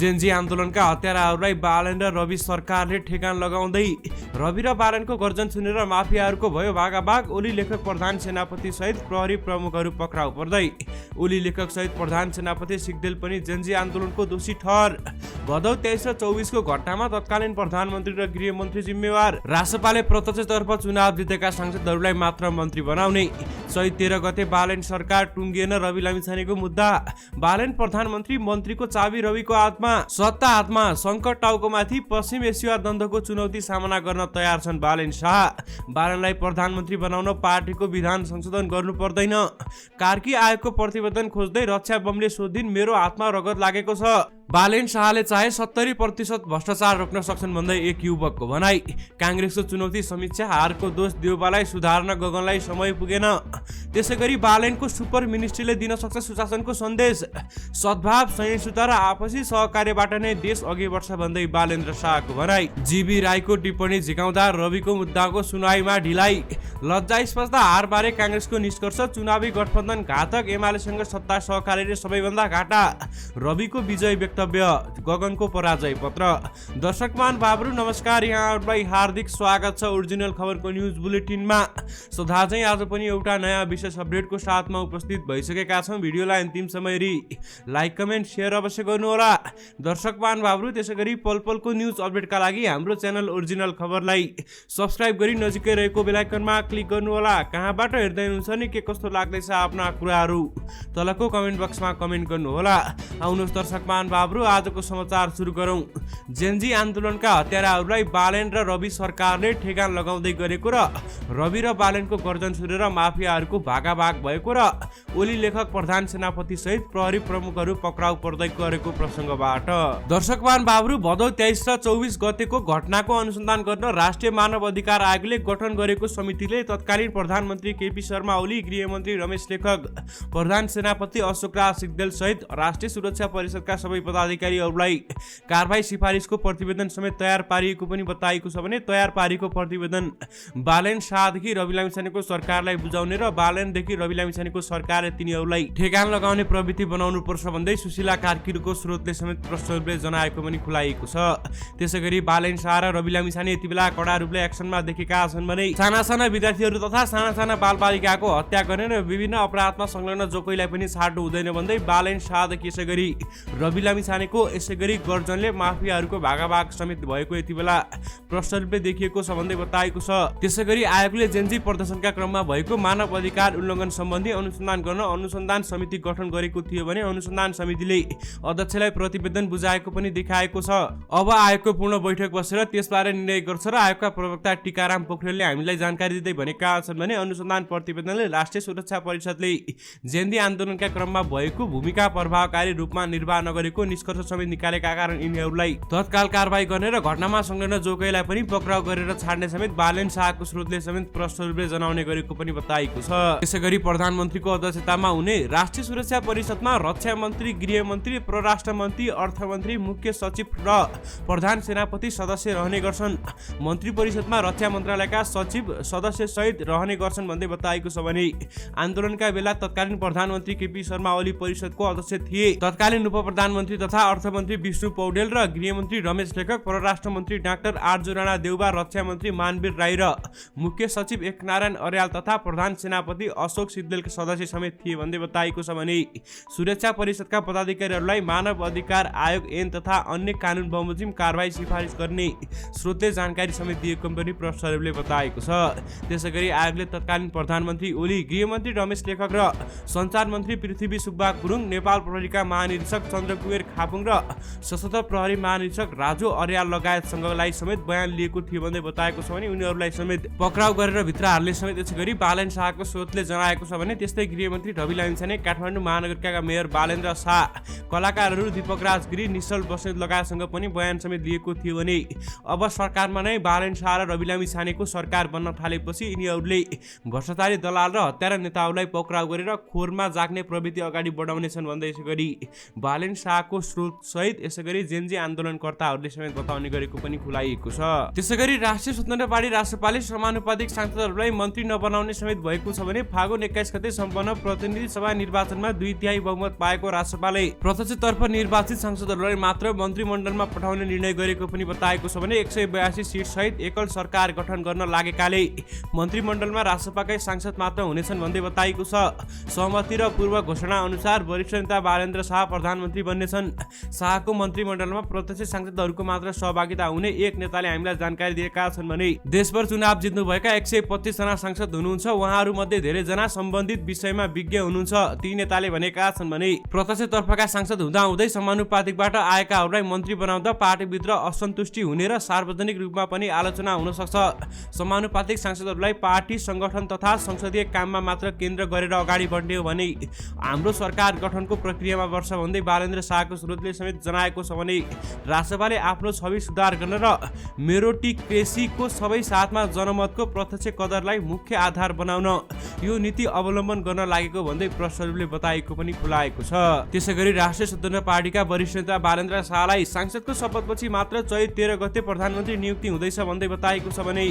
Gen Z आन्दोलनका हत्याराहरूलाई बालन र रवि सरकारले ठेगान लगाउँदै रवि र बालनको गर्जन सुनेर माफियाहरूको भयो भागाभाग। ओली लेखक प्रधान सेनापति सहित प्रहरी प्रमुखहरू पक्राउ पर्दै। ओली लेखक सहित प्रधान सेनापति सिग्देल पनि जेन्जी आन्दोलनको दोषी ठहर। भदौ 23 र 24 को घटनामा तत्कालीन प्रधानमन्त्री र गृहमन्त्री जिम्मेवार। रासपाले प्रत्यक्षतर्फ चुनाव जितेका सांसदहरूलाई मात्र मन्त्री बनाउने। चैत 13 गते बालन सरकार टुङ्गिएन रवि लामिछानेको मुद्दा। बालन प्रधानमन्त्री, मन्त्रीको चाबी रविको हातमा। सत्ता हातमा, सङ्कट टाउकोमाथि। पश्चिम एसिया द्वन्द्वको चुनौती सामना गर्न तयार छन् बालन शाह। बालनलाई प्रधानमन्त्री बनाउन पार्टीको विधान संशोधन गर्नु पर्दैन। कार्की आयोगको प्रतिवेदन खोज्दै रक्षा बमले सोधिन्, मेरो हातमा रगत लागेको छ। बालन शाहले चाहे 70% भ्रष्टाचार रोक्न सक्छन् भन्दै एक युवकको भनाई। काङ्ग्रेसको चुनौती समीक्षा, हारको दोष देउबालाई सुधार्न गगनलाई समय पुगेन। त्यसैगरी बालनको सुपर मिनिस्ट्रीले दिन सक्छ सुशासनको सन्देश। सद्भाव, सहिष्णुता र आपसी सहकार्यबाट नै देश अघि बढ्छ भन्दै बालेन्द्र शाहको भनाई। जीबी राईको टिप्पणी झिकाउँदा रविको मुद्दाको सुनवाईमा ढिलाइ। लज्जास्पद हारबारे काङ्ग्रेसको निष्कर्ष, चुनावी गठबन्धन घातक, एमालेसँग सत्ता सहकार्यले सबैभन्दा घाटा। रविको विजय वक्तव्य, गगनको पराजय पत्र। दर्शकमान बाबु नमस्कार, यहाँहरूलाई हार्दिक स्वागत छ ओरिजिनल खबरको न्युज बुलेटिनमा। सदा चाहिँ आज पनि एउटा नयाँ विशेष अपडेटको साथमा उपस्थित भइसकेका छौँ। भिडियोलाई अन्तिमसम्म हेरी लाइक, कमेन्ट, सेयर अवश्य गर्नुहोला। दर्शकमान बाबु त्यसैगरी पलपलको न्युज अपडेटका लागि हाम्रो च्यानल ओरिजिनल खबरलाई सब्स्क्राइब गरी नजिकै रहेको बेल आइकनमा क्लिक गर्नुहोला। कहाँबाट हेर्दै हुनुहुन्छ नि, के कस्तो लाग्दैछ आफ्ना कुराहरू तलको कमेन्ट बक्समा कमेन्ट गर्नुहोला। आउनुहोस् दर्शकमान बाबु आजको समाचार सुरु गरौँ। जेन्जी आन्दोलनका हत्याराहरूलाई बालन र रवि सरकारले ठेगान लगाउँदै गरेको र रवि र बालनको गर्जन सुनेर माफियाहरूको भागाभाग भएको र ओली लेखक प्रधान सेनापति सहित प्रहरी प्रमुखहरू पक्राउ पर्दै गरेको प्रसङ्गबाट दर्शकमान बाबु भदौ 23 र 24 गतेको घटनाको अनुसन्धान गर्न राष्ट्रिय मानव अधिकार आयोगले गठन गरेको समितिले तत्कालीन प्रधानमन्त्री केपी शर्मा ओली, गृहमन्त्री रमेश लेखक, प्रधान सेनापति अशोक राज सिग्देल सहित राष्ट्रिय सुरक्षा परिषदका सबै पदाधिकारीहरूलाई कारबाही सिफारिसको प्रतिवेदन समेत तयार पारिएको पनि बताइएको छ भने तयार पारिएको प्रतिवेदन बालन शाहदेखि रवि लामिछानेको सरकारलाई बुझाउने र बालनदेखि रवि लामिछानेको सरकारले तिनीहरूलाई ठेगान लगाउने प्रवृत्ति बनाउनु पर्छ भन्दै सुशीला कार्कीको स्रोतले समेत प्रष्ट रूपले जनाएको पनि खुलाइएको छ। त्यसैगरी बालन शाह र रवि लामिछाने यति बेला कडा रूपले एक्सनमा देखेका छन् भने साना विद्यार्थीहरू तथा साना बालबालिकाको हत्या गर्ने र विभिन्न अपराधमा संलग्न जो कोहीलाई पनि छाड्नु हुँदैन भन्दै बालन शाहदेखि यसैगरी रवि लामिछानेको यसैगरी गर्जनले माफियाहरूको भागाभाग समेत भएको यति बेला प्रष्ट रूपले देखिएको छ भन्दै बताएको छ। त्यसैगरी आयोगले जेन्जी प्रदर्शनका क्रममा भएको मानव अधिकार उल्लङ्घन सम्बन्धी अनुसन्धान गर्न अनुसन्धान समिति गठन गरेको थियो भने अनुसन्धान समितिले अध्यक्षलाई प्रतिवेदन बुझाएको पनि देखाएको छ। अब आयोगको पूर्ण बैठक बसेर त्यसबारे निर्णय गर्छ र आयोगका प्रवक्ता टीकाराम पोखरेलले हामीलाई जानकारी दिँदै भनेका छन् भने अनुसन्धान प्रतिवेदनले राष्ट्रिय सुरक्षा परिषदले जेन्जी आन्दोलनका क्रममा भएको भूमिका प्रभावकारी रूपमा निर्वाह नगरेको निष्कर्ष समेत निकालेका कारण यिनीहरूलाई तत्काल कारबाही गर्ने र घटनामा संलग्न जो कोहीलाई पनि पक्राउ गरेर छाड्ने समेत बालन शाहको स्रोतले समेत प्रष्ट रूपले जनाउने गरेको पनि बताइएको छ। त्यसैगरी प्रधानमन्त्रीको अध्यक्षतामा हुने राष्ट्रिय सुरक्षा परिषदमा रक्षा मन्त्री, गृहमन्त्री, परराष्ट्र मन्त्री, अर्थमन्त्री, मुख्य सचिव र प्रधान सेनापति सदस्य रहने गर्छन्। मन्त्री परिषदमा रक्षा मन्त्रालयका सचिव सदस्य सहित रहने गर्छन् भन्दै बताइएको छ भने आन्दोलनका बेला तत्कालीन प्रधानमन्त्री केपी शर्मा ओली परिषदको अध्यक्ष थिए। तत्कालीन उप प्रधानमन्त्री तथा अर्थमन्त्री विष्णु पौडेल र गृहमन्त्री रमेश लेखक, परराष्ट्र मन्त्री डाक्टर आरजु राणा देउबा, रक्षा मन्त्री मानवीर राई र मुख्य सचिव एकनारायण अर्याल तथा प्रधान सेनापति अशोक सिग्देलका सदस्य समेत थिए भन्दै बताइएको छ भने सुरक्षा परिषदका पदाधिकारीहरूलाई मानव अधिकार आयोग ऐन तथा अन्य कानुन बमोजिम कारबाही सिफारिस गर्ने स्रोतले जानकारी समेत दिएको पनि प्रष्ट रूपले बताएको छ। त्यसैगरी आयोगले तत्कालीन प्रधानमन्त्री ओली, गृहमन्त्री रमेश लेखक र सञ्चार मन्त्री पृथ्वी सुब्बा गुरुङ, नेपाल प्रहरीका महानिरीक्षक चन्द्रकुमार खापुङ र सशस्त्र प्रहरी महानिरीक्षक राजु अर्याल लगायतसँगलाई समेत बयान लिएको थियो भन्दै बताएको छ भने उनीहरूलाई समेत पक्राउ गरेर भित्र हाल्ने समेत यसैगरी बालन शाहको स्रोतले जनाएको छ भने त्यस्तै गृहमन्त्री रवि लामिछाने, काठमाडौँ महानगरपालिकाका मेयर बालेन्द्र शाह, कलाकारहरू दीपक राज गिरी, निश्चल बस्नेत लगायतसँग पनि बयान समेत लिएको थियो भने अब सरकारमा नै बालन शाह र रवि लामिछानेको सरकार बन्न थालेपछि गरेपछि यिनीहरूले भ्रष्टाचारी दलाल र हत्यारा नेताहरूलाई पक्राउ गरेर खोरमा जाग्ने प्रवृत्ति अगाडि बढाउनेछन् भन्दै यसैगरी बालेन शाहको स्रोत सहित यसैगरी जेनजी आन्दोलनकर्ताहरूले समेत बताउने गरेको पनि खुलाइएको छ। त्यसैगरी राष्ट्रिय स्वतन्त्र पार्टी रासपाले समानुपातिक सांसदहरूलाई मन्त्री नबनाउने समेत भएको छ भने फागुन 21 गते सम्पन्न प्रतिनिधि सभा निर्वाचनमा 2/3 बहुमत पाएको रासपाले प्रत्यक्षतर्फ निर्वाचित सांसदहरूलाई मात्र मन्त्रीमण्डलमा पठाउने निर्णय गरेको पनि बताएको छ भने 182 सिट सहित एकल सरकार गठन गर्न लागेकाले मन्त्रीमण्डलमा रासपाकै सांसद मात्र हुनेछन् भन्दै बताइएको छ। सहमति र पूर्व घोषणा अनुसार वरिष्ठ नेता बालेन्द्र शाह प्रधानमन्त्री बन्नेछन्। शाहको मन्त्रीमण्डलमा प्रत्यक्ष सांसदहरूको मात्र सहभागिता हुने एक नेताले हामीलाई जानकारी दिएका छन् भने देशभर चुनाव जित्नुभएका 125 जना सांसद हुनुहुन्छ। उहाँहरू मध्ये धेरै जना सम्बन्धित विषयमा विज्ञ हुनुहुन्छ। ती नेताले भनेका छन् भने प्रत्यक्षतर्फका सांसद हुँदाहुँदै समानुपातिकबाट आएकाहरूलाई मन्त्री बनाउँदा पार्टीभित्र असन्तुष्टि हुने र सार्वजनिक रूपमा पनि आलोचना हुन सक्छ। समानुपातिक सांसदहरूलाई पार्टी संगठन तथा संसदीय काममा मात्र केन्द्र गरेर अगाडि बढ्ने हो भने हाम्रो सरकार गठनको प्रक्रियामा वर्ष भन्दै बालेन्द्र शाहको स्रोतले समेत जनाएको छ भने रासपाले आफ्नो छवि सुधार गर्न र मेरिटोक्रेसीको सबै साथमा जनमतको प्रत्यक्ष कदरलाई मुख्य आधार बनाउन यो नीति अवलम्बन गर्न लागेको भन्दै प्रश्नहरूले बताएको पनि खुलाएको छ। त्यसैगरी राष्ट्रिय स्वतन्त्र पार्टीका वरिष्ठ नेता बालेन्द्र शाहलाई सांसदको शपथपछि मात्र चैत 13 गते प्रधानमन्त्री नियुक्ति हुँदैछ भन्दै बताएको छ भने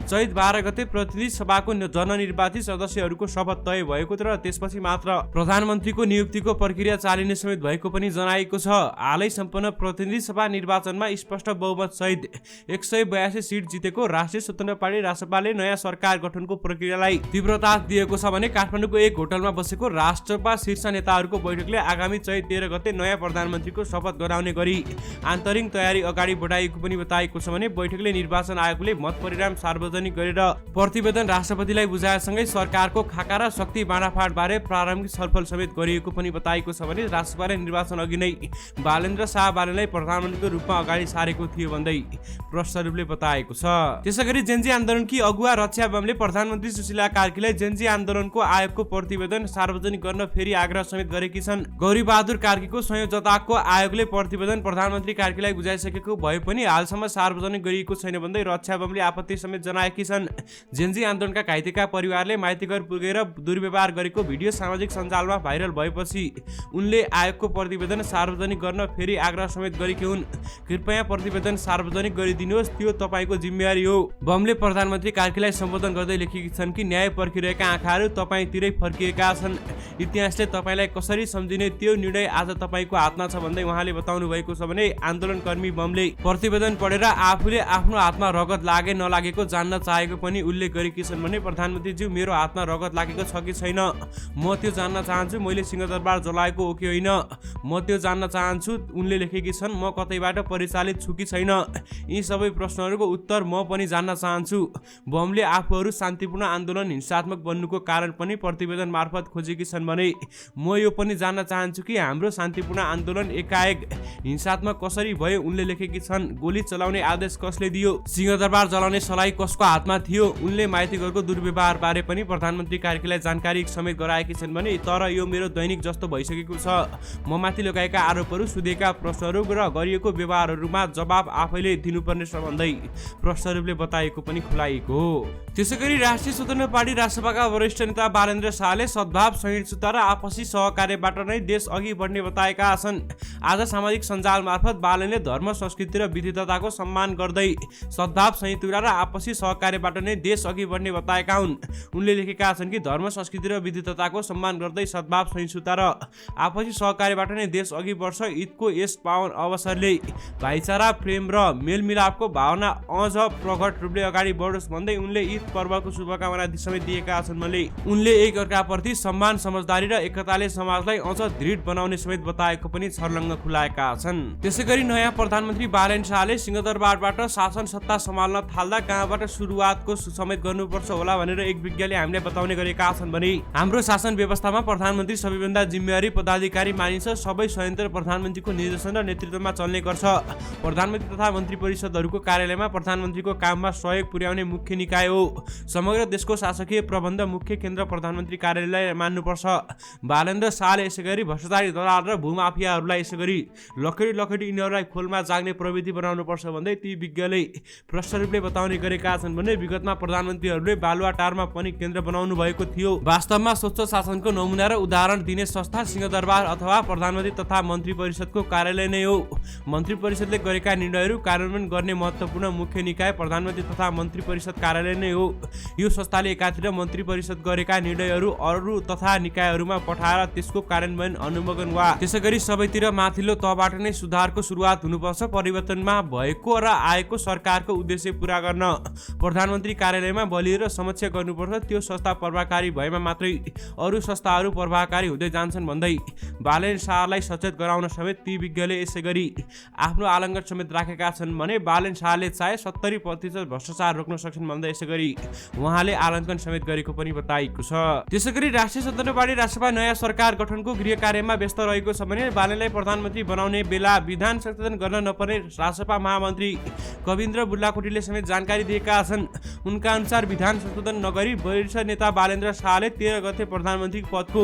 चैत 12 गते प्रतिनिधि सभाको जननिर्वाचित सदस्यहरूको शपथ तय भएको र त्यसपछि मात्र प्रधानमन्त्रीको नियुक्तिको प्रक्रिया चालिने समेत भएको पनि जनाएको छ। हालै सम्पन्न प्रतिनिधि सभा निर्वाचनमा स्पष्ट बहुमत सहित 182 सिट जितेको राष्ट्रिय स्वतन्त्र पार्टी रासपाले नयाँ सरकार गठनको प्रक्रियालाई तीव्रता दिएको छ भने काठमाडौँको एक होटलमा बसेको राष्ट्रपा शीर्ष नेताहरूको बैठकले आगामी चैत 13 गते नयाँ प्रधानमन्त्रीको शपथ गराउने गरी आन्तरिक तयारी अगाडि बढाइएको पनि बताएको छ भने बैठकले निर्वाचन आयोगले मत परिणाम सार्वजनिक गरेर प्रतिवेदन राष्ट्रपतिलाई बुझाएसँगै सरकारको खाका र शक्ति बाँडाफाँड बारे प्रारम्भिक छलफल समेत गरिएको पनि बताएको छ भने राष्ट्रपाले निर्वाचन अघि नै बालेन्द्र शाह बालेनलाई प्रधानमन्त्रीको रूपमा अगाडि सारेको थियो भन्दै प्रश्नहरूले बताएको छ। त्यसैगरी जेन्जी आन्दोलनकी अगुवा रक्षा बमले प्रधानमन्त्री सुशीला कार्कीलाई जेन्जी आन्दोलनको आयोगको प्रतिवेदन सार्वजनिक गर्न फेरि आग्रह समेत गरेकी छन्। गौरीबहादुर कार्कीको संयोजकताको आयोगले प्रतिवेदन प्रधानमन्त्री कार्कीलाई बुझाइसकेको भए पनि हालसम्म सार्वजनिक गरिएको छैन भन्दै रक्षा बमले आपत्ति समेत जनाएकी छन्। जेन्जी आन्दोलनका घाइतेका परिवारले माइतीघर पुगेर दुर्व्यवहार गरेको भिडियो सामाजिक सञ्जालमा भाइरल भएपछि उनले आयोगको प्रतिवेदन सार्वजनिक गर्न फेरि आग्रह समेत गरेकी हुन्। कृपया प्रतिवेदन सार्वजनिक गरिदिनुहोस्, त्यो तपाईको जिम्मेवारी हो। बमले प्रधानमन्त्री कार्कीलाई सम्बोधन गर्दै लेखेकी छन् कि न्याय पर्खिरहेका आँखाहरू तपाईँतिरै फर्किएका छन्। इतिहासले तपाईँलाई कसरी सम्झिने त्यो निर्णय आज तपाईँको हातमा छ भन्दै उहाँले बताउनु भएको छ भने आन्दोलनकर्मी बमले प्रतिवेदन पढेर आफूले आफ्नो हातमा रगत लागे नलागेको जान्न चाहेको पनि उल्लेख गरेकी छन् भने प्रधानमन्त्रीज्यू मेरो हातमा रगत लागेको छ कि छैन म त्यो जान्न चाहन्छु। मैले सिंहदरबार जलाएको हो कि होइन म त्यो जान्न चाहन्छु उनले लेखेकी छन्। म कतैबाट परिचालित छु कि छैन यी सबै प्रश्नहरूको उत्तर म पनि जान्न चाहन्छु। बमले आफूहरू शान्तिपूर्ण आन्दोलन हिंसात्मक बन्नुको कारण पनि प्रतिवेदन मार्फत खोजेकी छन् भने म यो पनि जान्न चाहन्छु कि हाम्रो शान्तिपूर्ण आन्दोलन एकाएक हिंसात्मक कसरी भयो उनले लेखेकी छन्। गोली चलाउने आदेश कसले दियो, सिंहदरबार जलाउने सलाई कसको हातमा थियो। उनले माइतीघरको दुर्व्यवहार बारे पनि प्रधानमन्त्री कार्कीलाई जानकारी समेत गराएकी छन् भने तर यो मेरो दैनिक जस्तो भइसकेको छ। म माथि लगाएका आरोपहरू, सुधेका प्रश्नहरू र गरिएको व्यवहारहरूमा जवाब आफैले दिनुपर्ने छ भन्दै प्रश्नहरूले बताएको पनि खुलाइएको हो। त्यसैगरी राष्ट्रिय स्वतन्त्र पार्टी रासपाका वरिष्ठ नेता बालेन्द्र शाहले सद्भाव, सहिष्णुता र आपसी सहकार्यबाट नै देश अघि बढ्ने बताएका छन्। आज सामाजिक सञ्जाल मार्फत बालेनले धर्म, संस्कृति र विविधताको सम्मान गर्दै सद्भाव, सहिष्णुता र आपसी सहकार्यबाट नै देश अघि बढ्ने बताएका हुन्। उनले लेखेका छन् कि धर्म, संस्कृति र विविधताको सम्मान गर्दै सद्भाव, सहिष्णुता र आपसी सहकार्यबाट नै देश अघि बढ्छ। ईदको यस पावन अवसरले भाइचारा, प्रेम र मेलमिलापको भावना अझ प्रकट रूपले अगाडि बढोस् भन्दै उनले ईद पर्वको शुभकामना समेत दिएका छन् भने उनले एकअर्काप्रति सम्मान, समझदारी र एकताले समाजलाई अझ दृढ बनाउने समेत बताएको पनि छर्लङ्ग खुलाएका छन्। त्यसैगरी नयाँ प्रधानमन्त्री बालेन शाहले सिंहदरबारबाट शासन सत्ता सम्हाल्न थाल्दा कहाँबाट सुरुवातको समेत गर्नुपर्छ होला भनेर एक विज्ञले हामीले बताउने गरेका छन् भने हाम्रो शासन व्यवस्थामा प्रधानमन्त्री सबैभन्दा जिम्मेवारी पदाधिकारी मानिन्छ। सबै संयन्त्र प्रधानमन्त्रीको निर्देशन र नेतृत्वमा चल्ने गर्छ। प्रधानमन्त्री तथा मन्त्री परिषदहरूको कार्यालयमा प्रधानमन्त्रीको काममा सहयोग पुर्याउने मुख्य निकाय हो। समग्र देशको शासकीय प्रबन्ध मुख्य केन्द्र प्रधानमन्त्री कार्यालयलाई मान्नुपर्छ। बालेन्द्र शाहले यसैगरी भ्रष्टाचारी दलाल र भूमाफियाहरूलाई यसैगरी लखेटी यिनीहरूलाई खोलमा जाग्ने प्रवृत्ति बनाउनुपर्छ भन्दै ती विज्ञले प्रश्नरूपले बताउने गरेका छन् भने विगतमा प्रधानमन्त्रीहरूले बालुवाटारमा पनि केन्द्र बनाउनु भएको थियो। वास्तवमा स्वच्छ शासनको नमुना र उदाहरण दिने संस्था सिंहदरबार अथवा प्रधानमन्त्री तथा मन्त्री परिषदको कार्यालय नै हो। मन्त्री परिषदले गरेका निर्णयहरू कार्यान्वयन गर्ने महत्त्वपूर्ण मुख्य निकाय प्रधानमन्त्री तथा मन्त्री परिषद कार्यालय नै हो। यो संस्थाले एकातिर मन्त्री परिषद गरेका निर्णयहरू अरू तथा निकायहरूमा पठाएर त्यसको कार्यान्वयन अनुमोदन वा त्यसैगरी सबैतिर माथिल्लो तहबाट नै सुधारको सुरुवात हुनुपर्छ। परिवर्तनमा भएको र आएको सरकारको उद्देश्य पूरा गर्न प्रधानमन्त्री कार्यालयमा बलिएर समक्ष गर्नुपर्छ। त्यो संस्था प्रभावकारी भएमा मात्रै अरू संस्थाहरू प्रभावकारी हुँदै जान्छन् भन्दै बालेन शाहलाई सचेत गराउन समेत ती विज्ञले यसैगरी आफ्नो आलङ्गन समेत राखेका छन् भने बालेन शाहले चाहे 70% भ्रष्टाचार रोक्न सक्छन् भन्दै यसैगरी उहाँले आलङ्कन समेत गरेको पनि बताइएको छ। त्यसैगरी राष्ट्रिय स्वतन्त्र पार्टी राष्ट्रसभा नयाँ सरकार गठनको गृह कार्यमा व्यस्त रहेको छ भने बालेनलाई प्रधानमन्त्री बनाउने बेला विधान संशोधन गर्न नपर्ने राष्ट्रसभा महामन्त्री कविन्द्र बुल्लाकोटीले समेत जानकारी दिएका छन्। उनका अनुसार विधान संशोधन नगरी वरिष्ठ नेता बालेन्द्र शाहले 13 गते प्रधानमन्त्री पदको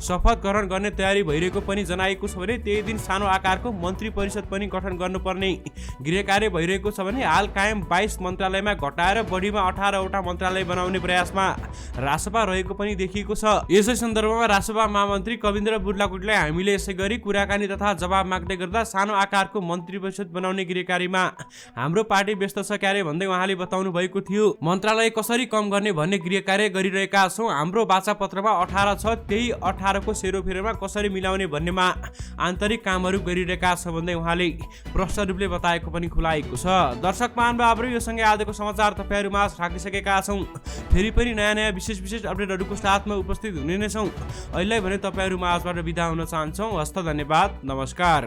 शपथ ग्रहण गर्ने तयारी भइरहेको पनि जनाएको छ भने त्यही दिन सानो आकारको मन्त्री परिषद पनि गठन गर्नुपर्ने गृह कार्य भइरहेको छ भने हाल कायम 22 मन्त्रालयमा घटाएर बढीमा 18 वटा मन्त्रालय बनाउने प्रयासमा राष्ट्रसभा रहेको पनि देखिएको छ। यसै सन्दर्भमा राष्ट्रसभा महामन्त्री कविन्द्र बुल्लाकोटीलाई हामीले यसै गरी कुराकानी तथा जवाब माग्दै गर्दा सानो आकारको मन्त्री परिषद बनाउने गृह कार्यमा हाम्रो पार्टी व्यस्त छ क्यारे भन्दै उहाँले बताउनु भएको थियो। मन्त्रालय कसरी कम गर्ने भन्ने गृह कार्य गरिरहेका छौँ। हाम्रो वाचा पत्रमा 18 छ, त्यही 18 को सेरोफेरोमा कसरी मिलाउने भन्नेमा आन्तरिक कामहरू गरिरहेका छ भन्दै उहाँले प्रष्ट रूपले बताएको पनि खुलाएको छ। दर्शक महानुभावहरू यो सँगै आजको समाचार तपाईहरुमा राखिसकेका छौँ। फेरि पनि नयाँ विशेष अपडेटहरूको साथमा उपस्थित हुने नै छौँ। अहिले भने तपाईहरुमा आजबाट बिदा हुन चाहन्छौँ। हस्त धन्यवाद, नमस्कार।